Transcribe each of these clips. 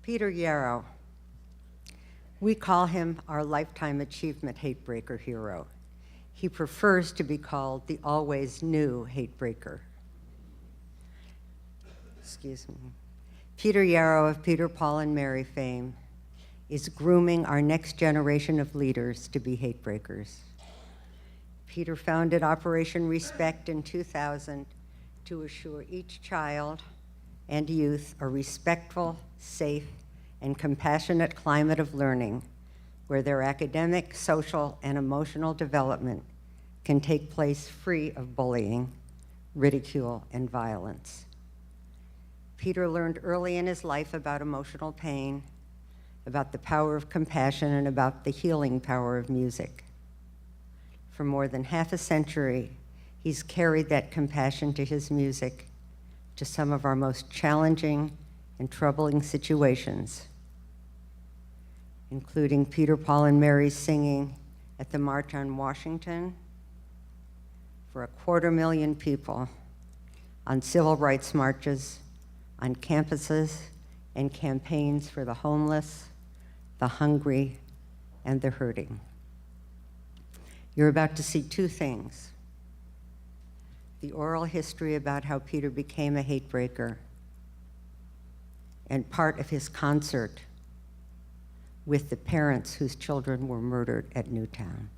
Peter Yarrow. We call him our Lifetime Achievement HateBraker hero. He prefers to be called the always new HateBraker. Excuse me. Peter Yarrow of Peter, Paul, and Mary fame is grooming our next generation of leaders to be HateBreakers. Peter founded Operation Respect in 2000 to assure each child and youth a respectful, safe, and compassionate climate of learning where their academic, social, and emotional development can take place free of bullying, ridicule, and violence. Peter learned early in his life about emotional pain, about the power of compassion, and about the healing power of music. For more than half a century, he's carried that compassion to his music, to some of our most challenging and troubling situations, including Peter, Paul, and Mary's singing at the March on Washington for 250,000 people, on civil rights marches, on campuses, and campaigns for the homeless, the hungry, and the hurting. You're about to see two things: the oral history about how Peter became a HateBraker, and part of his concert with the parents whose children were murdered at Newtown.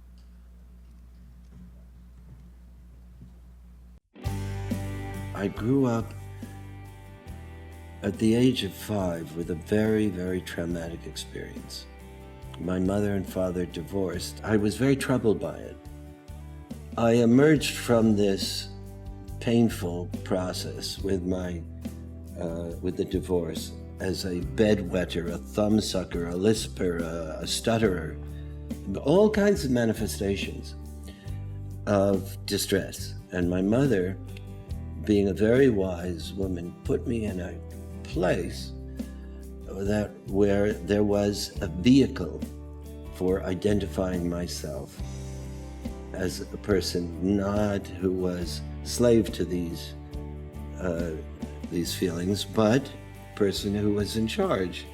I grew up at the age of 5 with a very, very traumatic experience. My mother and father divorced. I was very troubled by it. I emerged from this painful process with the divorce as a bedwetter, a thumbsucker, a lisper, a stutterer, all kinds of manifestations of distress. And my mother, being a very wise woman, put me in a place where there was a vehicle for identifying myself as a person not who was slave to these feelings, but a person who was in charge.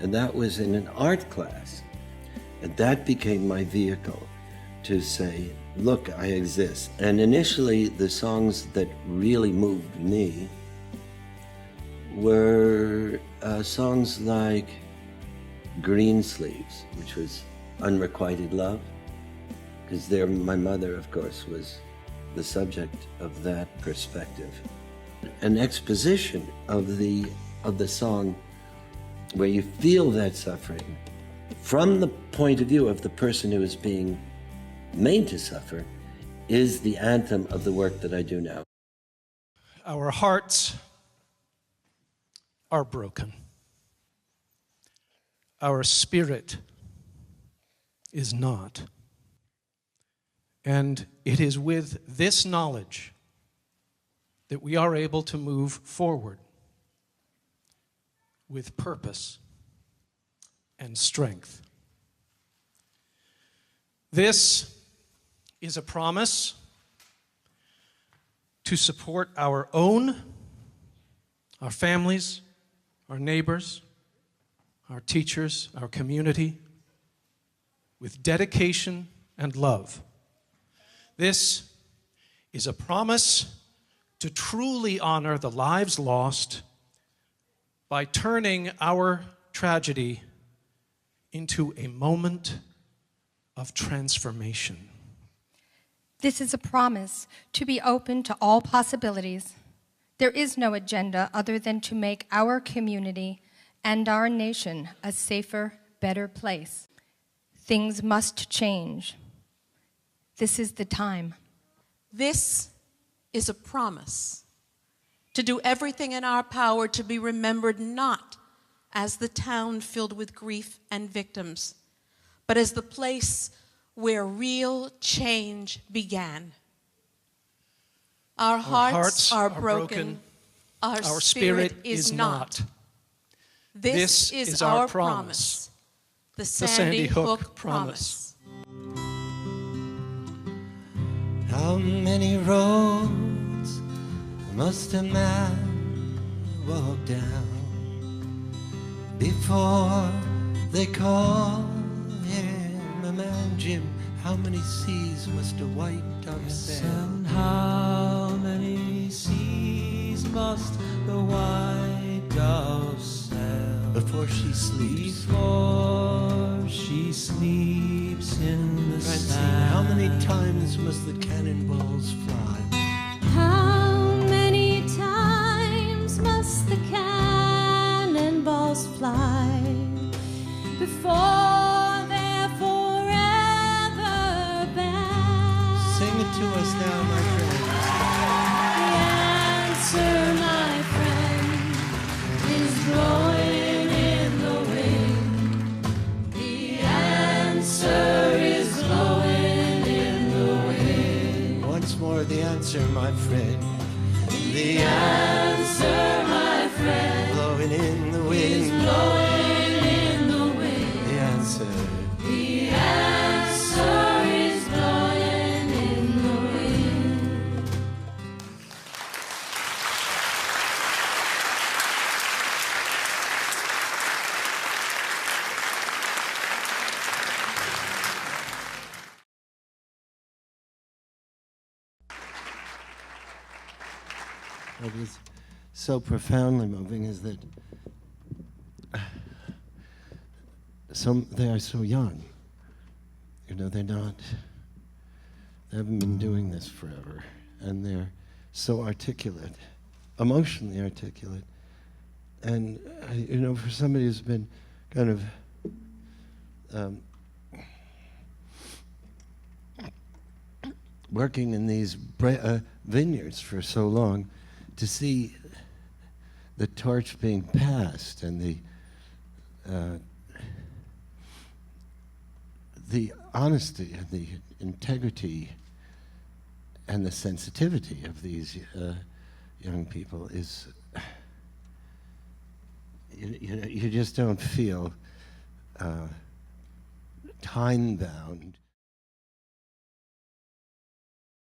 And that was in an art class. And that became my vehicle to say, look, I exist. And initially, the songs that really moved me were songs like Green Sleeves, which was unrequited love, because there my mother, of course, was the subject of that perspective. An exposition of the song where you feel that suffering from the point of view of the person who is being made to suffer is the anthem of the work that I do now. Our hearts are broken. Our spirit is not. And it is with this knowledge that we are able to move forward with purpose and strength. This is a promise to support our own, our families, our neighbors, our teachers, our community, with dedication and love. This is a promise to truly honor the lives lost by turning our tragedy into a moment of transformation. This is a promise to be open to all possibilities. There is no agenda other than to make our community and our nation a safer, better place. Things must change. This is the time. This is a promise to do everything in our power to be remembered not as the town filled with grief and victims, but as the place where real change began. Our hearts are broken. Our spirit is not. This is our promise, the Sandy Hook promise. How many roads must a man walk down before they call him a man. Jim, how many seas must a white dove sail? And how many seas must the white dove sail Before she sleeps? before she sleeps in the Francine, sand? how many times must the cannonballs fly? How many times must the cannonballs fly before they're forever banned? Sing it to us now, my friend. The answer, my friend, is blowing in the wind. The answer is blowing in the wind. Once more, the answer, my friend. The Answer, my friend, blowing in the wind. blowing in the wind. The answer. The answer is blowing in the wind. What is so profoundly moving is that they are so young. You know, they haven't been doing this forever, and they're so articulate, emotionally articulate. And, you know, for somebody who's been kind of working in these vineyards for so long, to see the torch being passed and the honesty and the integrity and the sensitivity of these young people is, you just don't feel time bound